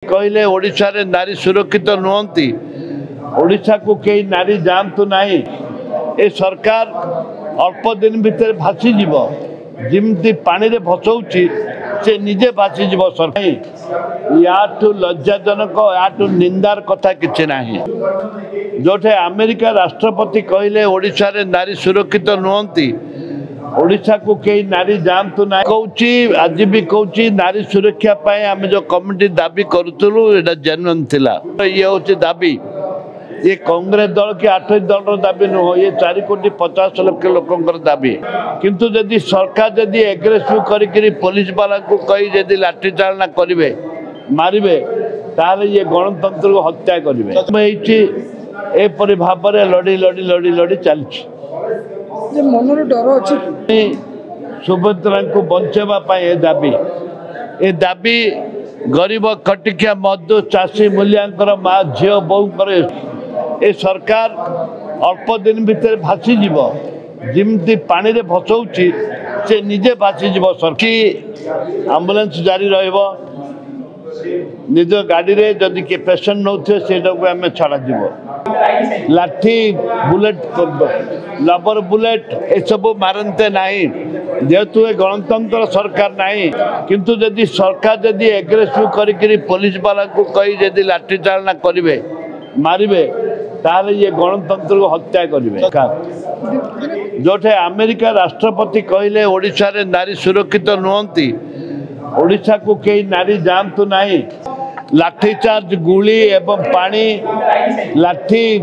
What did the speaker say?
कहले ओडिशा रे नारी सुरक्षित नुहंती ओडिशा को कई नारी जानतु नहीं ए सरकार अल्प दिन भितर भासी जीव जिमती पानी रे भसौची से निजे भासी जीव सरकार याठू लज्जाजनक याठू निंदार कथा किछि नाही जोठे अमेरिका राष्ट्रपति कहले ओडिशा रे नारी सुरक्षित नुहंती ओडिशा को कई नारी जानतु ना कहूँ आज भी कहूँ नारी सुरक्षा पाए आम जो कमिटी दाबी करूँ एटा जेन्युइन थिला ये हूँ दाबी ये कांग्रेस दल कि 8 दल दाबी नुह ये 4 कोटी 50 लाख लोक दाबी किंतु जदि सरकार जदि एग्रेसिव करी पुलिस वाला को कही जदि लाठी चालना करेंगे मारे ताले ये गणतंत्र को हत्या करेंगे एपरी भाव में लड़ी लड़ी लड़ी लड़ी चलती मन डर अच्छी सुभद्रा को बचाई ए दाबी गरीब खटिकिया मजदूर चाषी मूल्यांकर माँ झील बोर ए सरकार अल्प दिन भितर भासी जीव जिमती पानी रे भसौची से निजे भासी जीव सरकार एम्बुलेंस जारी रहिबो निज गाड़ी रे जदि के पेशेंट नौथे सेटा को हमें छाड़ा जीव लाठी बुलेट लबर बुलेट ए सब मारते नहीं जेहेतु गणतंत्र सरकार नहीं किंतु जदि सरकार जदि एग्रेसिव करी पुलिस वाला को कही जदि लाठी चालना करेंगे मारे ताले ये गणतंत्र को हत्या करेंगे जोठे अमेरिका राष्ट्रपति कहले ओडिशा रे नारी सुरक्षित नुहंती ओडिशा को कई नारी जानतु नहीं लाठीचार्ज गुली एवं पानी लाठी